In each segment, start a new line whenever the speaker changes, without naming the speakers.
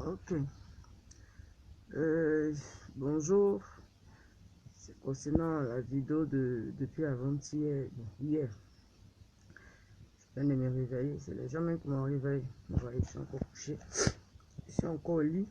Ok. Bonjour. C'est concernant la vidéo depuis avant-hier. Hier. Je viens de me réveiller. C'est les gens même qui m'ont réveillé. Vous voyez, je suis encore couché. Je suis encore au lit.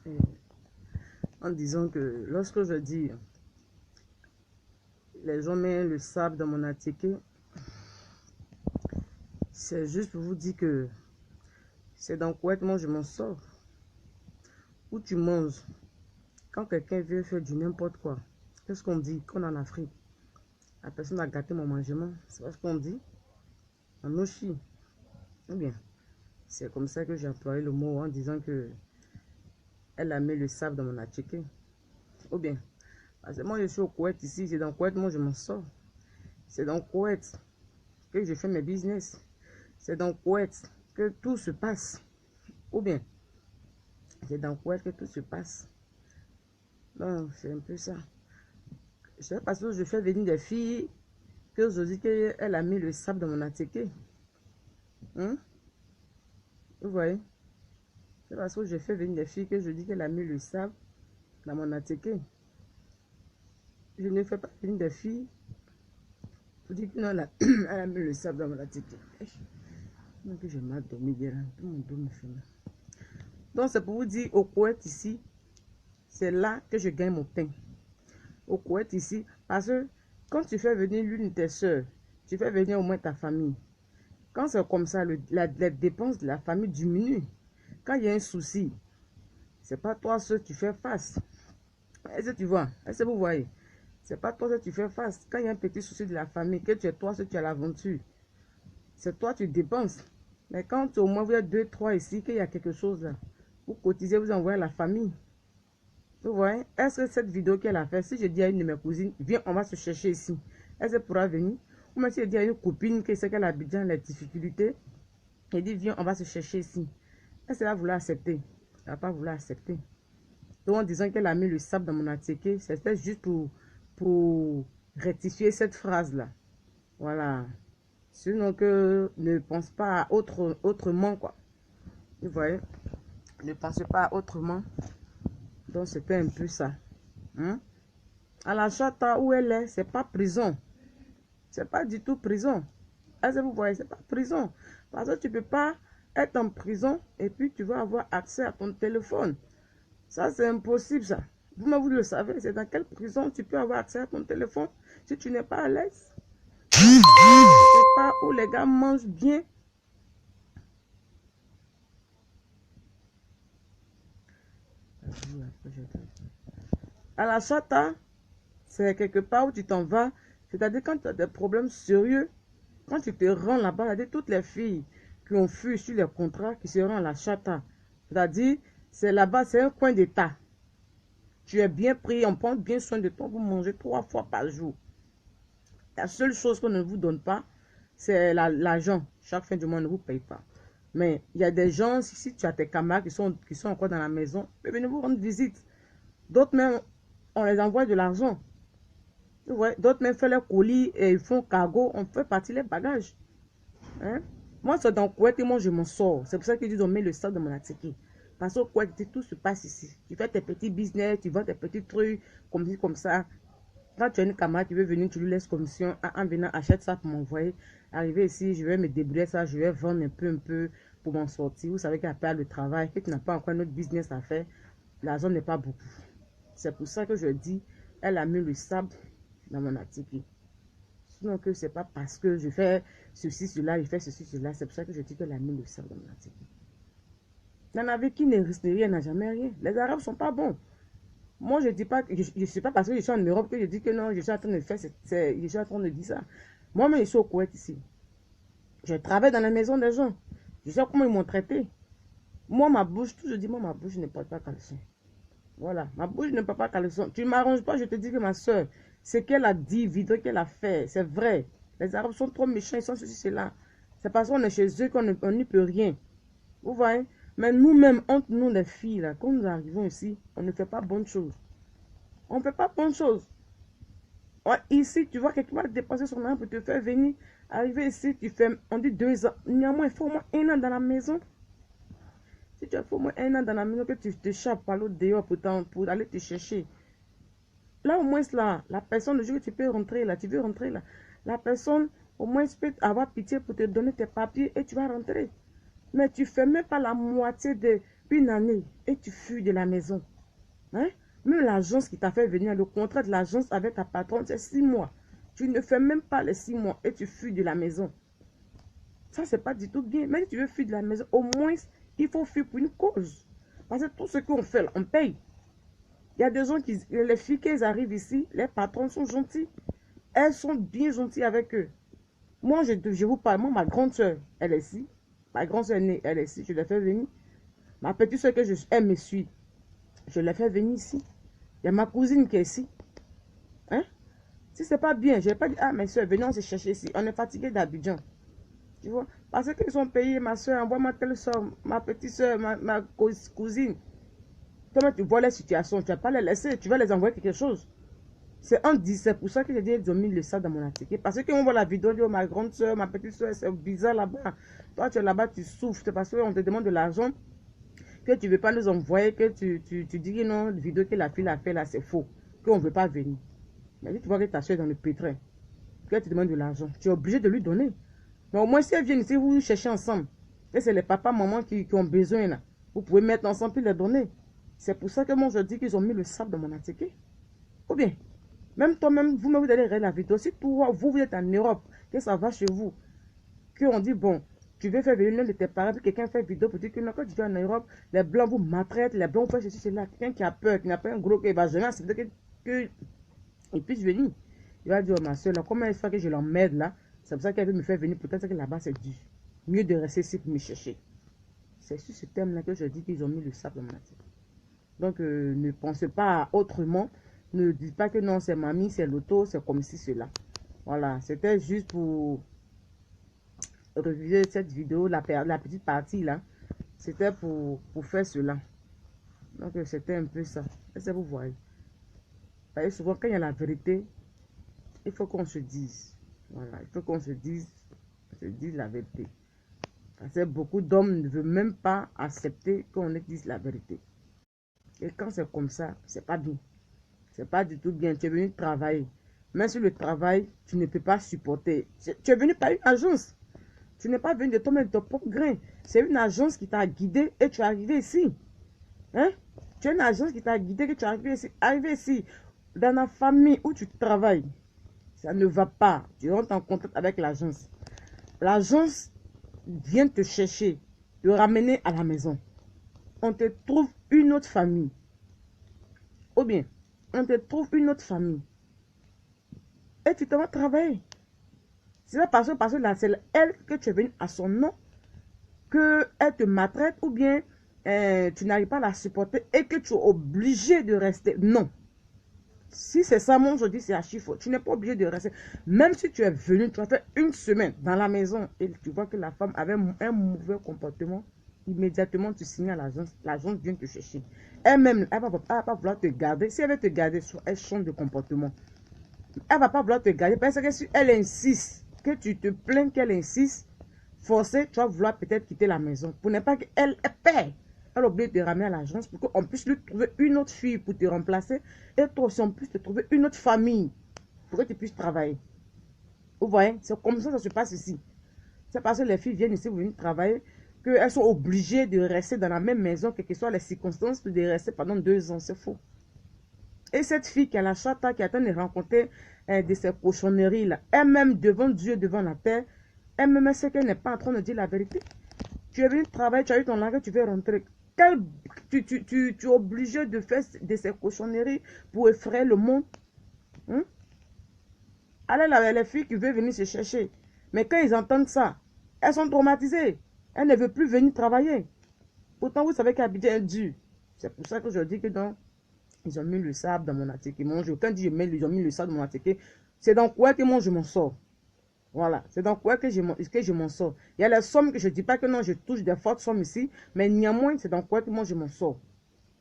Et en disant que lorsque je dis les gens même le savent dans mon article, c'est juste pour vous dire que c'est dans quoi moi je m'en sors. Où tu manges. Quand quelqu'un veut faire du n'importe quoi, qu'est-ce qu'on dit? Qu'on est en Afrique, la personne a gâté mon mangement. C'est pas ce qu'on dit? En Oshi. Ou bien, c'est comme ça que j'ai employé le mot en disant que elle a mis le sable dans mon article. Ou bien, parce que moi je suis au Koweït ici, c'est dans le Koweït, moi je m'en sors. C'est dans le Koweït que je fais mes business. C'est dans le Koweït que tout se passe. Ou bien, c'est dans le Koweït que tout se passe. Non, c'est un peu ça. C'est parce que je fais venir des filles que je dis qu'elle a mis le sable dans mon article. Hein? Vous voyez? C'est parce que je fais venir des filles que je dis qu'elle a mis le sable dans mon article. Je ne fais pas venir des filles pour dire que non, elle a mis le sable dans mon article. Donc je m'ai dormi hier. Tout mon dos me fait mal. Donc c'est pour vous dire, au Koweït ici, c'est là que je gagne mon pain. Au Koweït ici, parce que quand tu fais venir l'une de tes soeurs, tu fais venir au moins ta famille. Quand c'est comme ça, les dépenses de la famille diminuent. Quand il y a un souci, c'est pas toi seul que tu fais face. Est-ce que tu vois? Est-ce que vous voyez? C'est pas toi seul que tu fais face. Quand il y a un petit souci de la famille, que tu es toi seul, tu as l'aventure. C'est toi tu dépenses. Mais quand au moins vous êtes 2, 3 ici, qu'il y a quelque chose là, vous cotisez, vous envoyez à la famille. Vous voyez? Est-ce que cette vidéo qu'elle a fait, si je dis à une de mes cousines, viens, on va se chercher ici, est-ce qu'elle pourra venir? Ou même si je dis à une copine qui sait qu'elle habite dans les difficultés, elle dit, viens, on va se chercher ici. Est-ce qu'elle va vouloir accepter? Elle ne va pas vouloir accepter. Donc, en disant qu'elle a mis le sable dans mon article, c'était juste pour rectifier cette phrase-là. Voilà. Sinon que ne pense pas autrement, quoi. Vous voyez? Ne pensez pas autrement. Donc, c'était un peu ça. Hein? À la chata où elle est, c'est pas prison. C'est pas du tout prison. Est-ce que vous voyez? C'est pas prison. Parce que tu peux pas être en prison et puis tu vas avoir accès à ton téléphone. Ça, c'est impossible, ça. Vous-même, vous le savez, c'est dans quelle prison tu peux avoir accès à ton téléphone si tu n'es pas à l'aise. C'est pas où les gars mangent bien. À la chata, c'est quelque part où tu t'en vas. C'est-à-dire quand tu as des problèmes sérieux, quand tu te rends là-bas, c'est-à-dire toutes les filles qui ont fui sur les contrats qui se rendent à la chata. C'est-à-dire, c'est là-bas, c'est un coin d'état. Tu es bien pris, on prend bien soin de toi, vous mangez 3 fois par jour. La seule chose qu'on ne vous donne pas, c'est l'argent. Chaque fin du mois, on ne vous paye pas. Mais il y a des gens, si tu as tes camarades qui sont encore dans la maison, venez vous rendre visite. D'autres même, on les envoie de l'argent. D'autres même font leur colis et ils font cargo, on fait partir les bagages. Hein? Moi, c'est dans Koweït et moi, je m'en sors. C'est pour ça qu'ils disent on met le sable dans mon article. Parce qu'au Koweït, tout se passe ici. Tu fais tes petits business, tu vends tes petits trucs, comme ci, comme ça. Quand tu as une camarade qui veut venir, tu lui laisses commission. En venant, achète ça pour m'envoyer. Arrivé ici, je vais me débrouiller ça, je vais vendre un peu pour m'en sortir. Vous savez qu'après le travail, que tu n'as pas encore notre business à faire, l'argent n'est pas beaucoup. C'est pour ça que je dis, elle a mis le sable dans mon article. Sinon que c'est pas parce que je fais ceci, cela, je fais ceci, cela. C'est pour ça que je dis qu'elle a mis le sable dans mon article. Il y en avait qui ne risque rien, n'a jamais rien. Les Arabes sont pas bons. Moi, je ne dis pas, je ne sais pas parce que je suis en Europe que je dis que non, je suis en train de faire, je suis en train de dire ça. Moi-même, je suis au Koweït ici. Je travaille dans la maison des gens. Je sais comment ils m'ont traité. Moi, ma bouche, tout je dis, moi, ma bouche ne porte pas caleçon. Voilà, ma bouche ne porte pas caleçon. Tu ne m'arranges pas, je te dis que ma soeur, ce qu'elle a dit, vidéo qu'elle a fait, c'est vrai. Les Arabes sont trop méchants, ils sont ceci, cela. C'est parce qu'on est chez eux qu'on n'y peut rien. Vous voyez? Mais nous-mêmes, entre nous les filles, là, quand nous arrivons ici, on ne fait pas bonne chose. On ne fait pas bonne chose. Ouais, ici, tu vois quelqu'un va dépenser son argent pour te faire venir. Arriver ici, tu fais, on dit 2 ans. Néanmoins, il faut au moins 1 an dans la maison. Si tu as fait au moins 1 an dans la maison, que tu te chapes par l'autre dehors pour aller te chercher. Là, au moins, là, la personne, le jour que tu peux rentrer là, tu veux rentrer là, la personne, au moins, peut avoir pitié pour te donner tes papiers et tu vas rentrer. Mais tu ne fais même pas la moitié d'une année et tu fuis de la maison. Hein? Même l'agence qui t'a fait venir, le contrat de l'agence avec ta patronne, c'est 6 mois. Tu ne fais même pas les 6 mois et tu fuis de la maison. Ça, c'est pas du tout bien. Mais si tu veux fuir de la maison, au moins, il faut fuir pour une cause. Parce que tout ce qu'on fait, là, on paye. Il y a des gens les filles qui arrivent ici, les patrons sont gentils. Elles sont bien gentilles avec eux. Moi, je vous parle, moi, ma grande soeur, elle est ici. Ma grande soeur est née, elle est ici, je l'ai fait venir. Ma petite soeur elle me suit. Je l'ai fait venir ici. Il y a ma cousine qui est ici. Hein? Si c'est pas bien, je n'ai pas dit, ah, mes soeurs, venez, on se chercher ici. On est fatigué d'Abidjan. Tu vois? Parce qu'ils sont payés, ma soeur, envoie-moi telle soeur, ma petite soeur, ma cousine. Toi, tu vois les situations, tu ne vas pas les laisser, tu vas les envoyer quelque chose. C'est pour ça que j'ai dit, ils ont mis le ça dans mon article. Parce qu'on voit la vidéo, dit, oh, ma grande soeur, ma petite soeur, c'est bizarre là-bas. Toi, tu es là-bas, tu souffres, parce qu'on te demande de l'argent que tu ne veux pas nous envoyer, que tu dis que non, la vidéo que la fille a fait là, c'est faux, qu'on ne veut pas venir. Mais si tu vois que ta soeur est dans le pétrin, qu'elle te demande de l'argent, tu es obligé de lui donner. Mais au moins, si elle vient ici, vous cherchez ensemble. Et c'est les papas, mamans qui ont besoin là. Vous pouvez mettre ensemble et les donner. C'est pour ça que moi, je dis qu'ils ont mis le sable dans mon article. Ou bien, même toi-même, vous-même, vous allez regarder la vidéo. Si vous êtes en Europe, que ça va chez vous, qu'on dit, bon, tu veux faire venir l'un de tes parents, puis quelqu'un fait une vidéo pour dire que non, quand tu viens en Europe, les Blancs vous maltraitent, les Blancs font ceci, cela. Quelqu'un qui a peur, qui n'a pas un gros cœur, il va jamais accepter qu'il puisse venir. Il va dire, oh, ma soeur, là, comment il fait que je l'emmène là? C'est pour ça qu'elle veut me faire venir. Peut-être que là-bas, c'est dur. Mieux de rester ici pour me chercher. C'est sur ce thème-là que je dis qu'ils ont mis le sable dans mon article. Donc, ne pensez pas autrement. Ne dites pas que non, c'est mamie, c'est l'auto, c'est comme si cela. Voilà, c'était juste pour reviser cette vidéo, la petite partie là. C'était pour faire cela. Donc, c'était un peu ça. Est-ce que vous voyez? Parce que souvent, quand il y a la vérité, il faut qu'on se dise. Voilà, il faut qu'on se dise la vérité. Parce que beaucoup d'hommes ne veulent même pas accepter qu'on leur dise la vérité. Et quand c'est comme ça, c'est pas bien. C'est pas du tout bien. Tu es venu travailler. Mais sur le travail, tu ne peux pas supporter. Tu es venu par une agence. Tu n'es pas venu de toi-même de ton propre grain. C'est une agence qui t'a guidé et tu es arrivé ici. Hein? Tu es une agence qui t'a guidé et tu es arrivé ici. Arrivé ici, dans la famille où tu travailles, ça ne va pas. Tu rentres en contact avec l'agence. L'agence vient te chercher, te ramener à la maison. On te trouve une autre famille. Ou bien, on te trouve une autre famille. Et tu te vas travailler. C'est pas parce que là, c'est elle que tu es venu à son nom, qu'elle te maltraite, ou bien tu n'arrives pas à la supporter et que tu es obligé de rester. Non. Si c'est ça, moi, je dis, c'est archi faux. Tu n'es pas obligé de rester. Même si tu es venu, tu as fait une semaine dans la maison et tu vois que la femme avait un mauvais comportement, immédiatement, tu signes à l'agence. L'agence vient te chercher. Elle-même, elle va pas vouloir te garder. Si elle veut te garder, elle change de comportement. Elle ne va pas vouloir te garder parce que si elle insiste, que tu te plains qu'elle insiste, forcé, tu vas vouloir peut-être quitter la maison. Pour ne pas qu'elle paie. Elle oublie de te ramener à l'agence pour qu'on puisse lui trouver une autre fille pour te remplacer. Et toi aussi, on puisse te trouver une autre famille pour que tu puisses travailler. Vous voyez, c'est comme ça que ça se passe ici. C'est parce que les filles viennent ici, vous venez travailler, qu'elles sont obligées de rester dans la même maison, quelles que soient les circonstances, de rester pendant 2 ans. C'est faux. Et cette fille qui a la chata, qui attend de rencontrer de ces cochonneries-là, elle-même devant Dieu, devant la terre, elle-même sait qu'elle n'est pas en train de dire la vérité. Tu es venu travailler, tu as eu ton langue, tu veux rentrer. Tu es obligé de faire de ces cochonneries pour effrayer le monde. Hein? Allez là, les filles qui veulent venir se chercher. Mais quand ils entendent ça, elles sont traumatisées. Elles ne veulent plus venir travailler. Pourtant, vous savez qu'Abidjan est dur. C'est pour ça que je dis que donc, ils ont mis le sable dans mon article. Moi, quand ils ont mis le sable dans mon article, c'est dans quoi que moi je m'en sors. Voilà, c'est dans quoi que je m'en sors. Il y a les sommes que je ne dis pas que non, je touche des fortes sommes ici, mais néanmoins, c'est dans quoi que moi je m'en sors.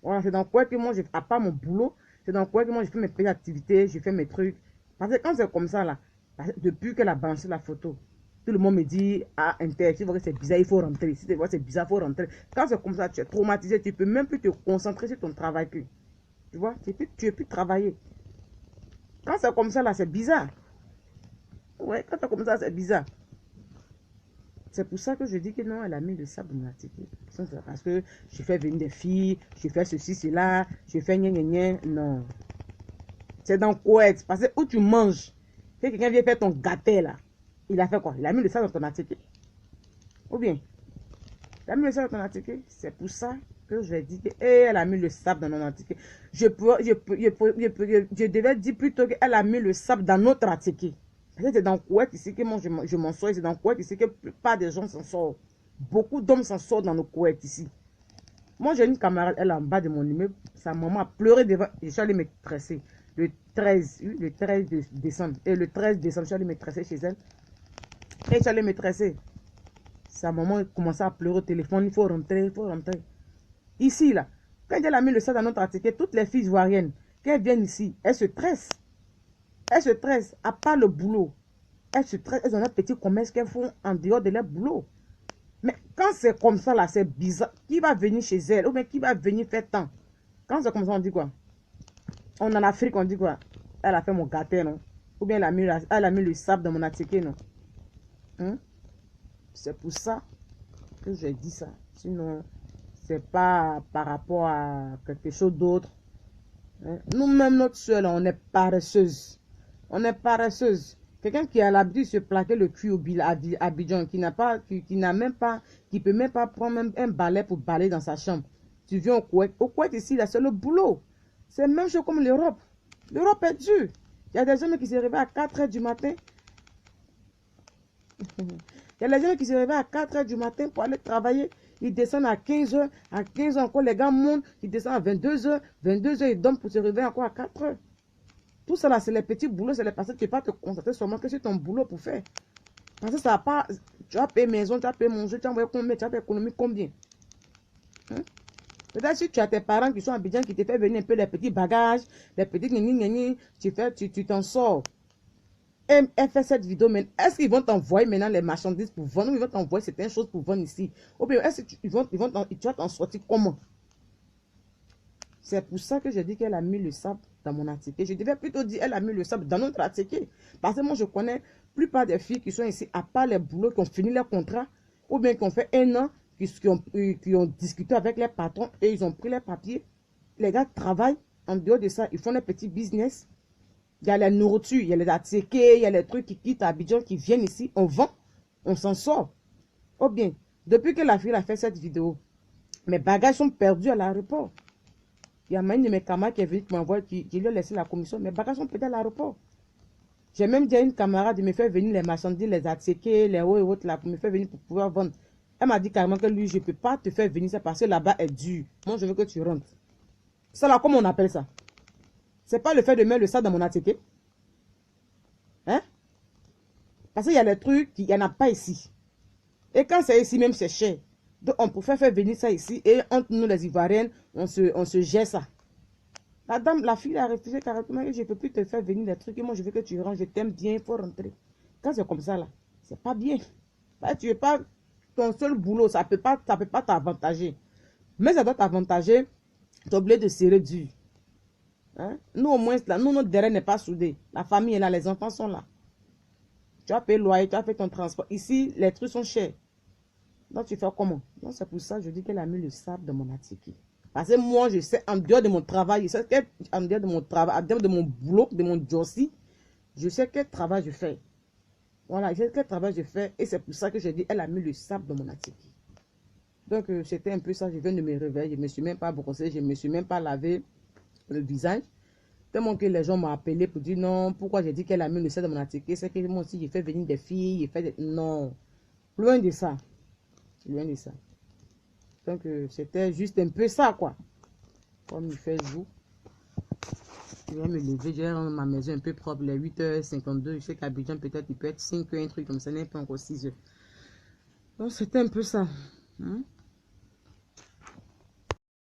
Voilà, c'est dans quoi que moi, à part mon boulot, c'est dans quoi que moi je fais mes petites activités, je fais mes trucs. Parce que quand c'est comme ça, là, depuis qu'elle a branché la photo, Tout le monde me dit, ah, Inter, tu vois que c'est bizarre, il faut rentrer. Si tu vois que c'est bizarre, il faut rentrer. Quand c'est comme ça, tu es traumatisé, tu ne peux même plus te concentrer sur ton travail. Tu vois, tu ne peux plus travailler. Quand c'est comme ça, là, c'est bizarre. Ouais, quand c'est comme ça, c'est bizarre. C'est pour ça que je dis que non, elle a mis le sable dans la ticket. Parce que je fais venir des filles, je fais ceci, cela, je fais gna gna gna. Non. C'est dans Koweït. Parce que où tu manges, que quelqu'un vient faire ton gâteau là, il a fait quoi? Il a mis le sable dans ton ticket. Ou bien, il a mis le sable dans ton ticket. C'est pour ça que je dis qu'elle a mis le sable dans notre ticket. Je devais dire plutôt qu'elle a mis le sable dans notre ticket. C'est dans Koweït ici que moi je m'en sors. C'est dans Koweït ici que la plupart des gens s'en sortent. Beaucoup d'hommes s'en sortent dans le Koweït ici. Moi j'ai une camarade, elle est en bas de mon immeuble. Sa maman a pleuré devant. Je suis allé me tresser. Le 13 décembre. Et le 13 décembre, je suis allé me tresser chez elle. Et je suis allé me tresser. Sa maman commençait à pleurer au téléphone. Il faut rentrer, il faut rentrer. Ici, là, quand elle a mis le sang dans notre article, toutes les filles ivoiriennes, quand elles viennent ici, elles se tressent. Elles se tressent, à part le boulot. Elles se tressent, elles ont un petit commerce qu'elles font en dehors de leur boulot. Mais quand c'est comme ça, là, c'est bizarre. Qui va venir chez elle? Ou bien qui va venir faire tant? Quand c'est comme ça, on dit quoi? On en Afrique, on dit quoi? Elle a fait mon gâteau, non? Ou bien elle a mis le sable dans mon article, non? C'est pour ça que j'ai dit ça. Sinon, c'est pas par rapport à quelque chose d'autre. Nous-mêmes, notre soeur, on est paresseuse. On est paresseuse. Quelqu'un qui a l'habitude de se plaquer le cul au Abidjan, qui n'a même pas, qui peut même pas prendre même un balai pour balayer dans sa chambre. Tu viens au Koweït. Au Koweït, ici, là, c'est le boulot. C'est même chose comme l'Europe. L'Europe est dure. Il y a des hommes qui se réveillent à 4 h du matin. Il y a des gens qui se réveillent à 4 h du matin pour aller travailler. Ils descendent à 15 h. À 15 h encore, les gars montent. Ils descendent à 22 h. 22 h, ils dorment pour se réveiller encore à 4 h. Tout ça là, c'est les petits boulots. C'est les personnes qui ne peuvent pas te concentrer seulement que sur ton boulot pour faire. Parce que ça n'a pas... Tu as payé maison, tu as payé manger, tu as envoyé combien, tu as fait économie combien. Peut-être si tu as tes parents qui sont à Abidjan, qui te font venir un peu les petits bagages, les petits gni tu t'en sors. Elle fait cette vidéo, mais est-ce qu'ils vont t'envoyer maintenant les marchandises pour vendre ou ils vont t'envoyer certaines choses pour vendre ici? Ou bien est-ce que tu vas t'en sortir comment? C'est pour ça que je dis qu'elle a mis le sable dans mon article. Je devais plutôt dire elle a mis le sable dans notre article. Parce que moi, je connais la plupart des filles qui sont ici, à part les boulots qui ont fini leur contrat, ou bien qui ont fait 1 an, qui ont discuté avec les patrons et ils ont pris les papiers. Les gars travaillent. En dehors de ça, ils font des petits business. Il y a la nourriture, il y a les attiqués, il y a les trucs qui quittent Abidjan, qui viennent ici, on vend, on s'en sort. Oh bien, depuis que la fille a fait cette vidéo, mes bagages sont perdus à l'aéroport. Il y a une de mes camarades qui est venue m'envoyer, qui lui a laissé la commission, mes bagages sont perdus à l'aéroport. J'ai même dit à une camarade de me faire venir les marchandises, les attiqués, les hauts et autres là, pour me faire venir pour pouvoir vendre. Elle m'a dit carrément que lui, je ne peux pas te faire venir ça parce que là-bas est dur. Moi, je veux que tu rentres. Ça là, comment on appelle ça? C'est pas le fait de mettre le sac dans mon attiqué. Hein? Parce qu'il y a des trucs qu'il n'y en a pas ici. Et quand c'est ici même, c'est cher. Donc on peut faire venir ça ici. Et entre nous les Ivoiriennes, on se gère ça. La fille a refusé carrément. Je ne peux plus te faire venir des trucs. Et moi je veux que tu rentres. Je t'aime bien, il faut rentrer. Quand c'est comme ça là, c'est pas bien. Tu n'es pas ton seul boulot. Ça peut pas t'avantager. Mais ça doit t'avantager. Tu es obligé de serrer dur. Hein? Nous au moins, là, nous, notre derrière n'est pas soudé. La famille est là, les enfants sont là. Tu as payé le loyer, tu as fait ton transport. Ici, les trucs sont chers. Donc, tu fais comment? Donc, c'est pour ça que je dis qu'elle a mis le sable dans mon article. Parce que moi, je sais, en dehors de mon travail, en dehors de mon travail, en dehors de mon boulot, de mon jossi, je sais quel travail je fais. Voilà, je sais quel travail je fais. Et c'est pour ça que je dis, elle a mis le sable dans mon article. Donc, c'était un peu ça. Je viens de me réveiller. Je ne me suis même pas brossé. Je ne me suis même pas lavé le visage. Tellement que les gens m'ont appelé pour dire non, pourquoi j'ai dit qu'elle a mis le sel dans mon article, c'est que moi aussi j'ai fait venir des filles, j'ai fait des... Non, loin de ça. Loin de ça. Donc c'était juste un peu ça quoi. Comme il fait jour. Je vais me lever, je vais rendre ma maison un peu propre, les 8 h 52. Je sais qu'Abidjan peut-être il peut être 5 h, un truc comme ça, n'est pas encore 6 h. Donc c'était un peu ça.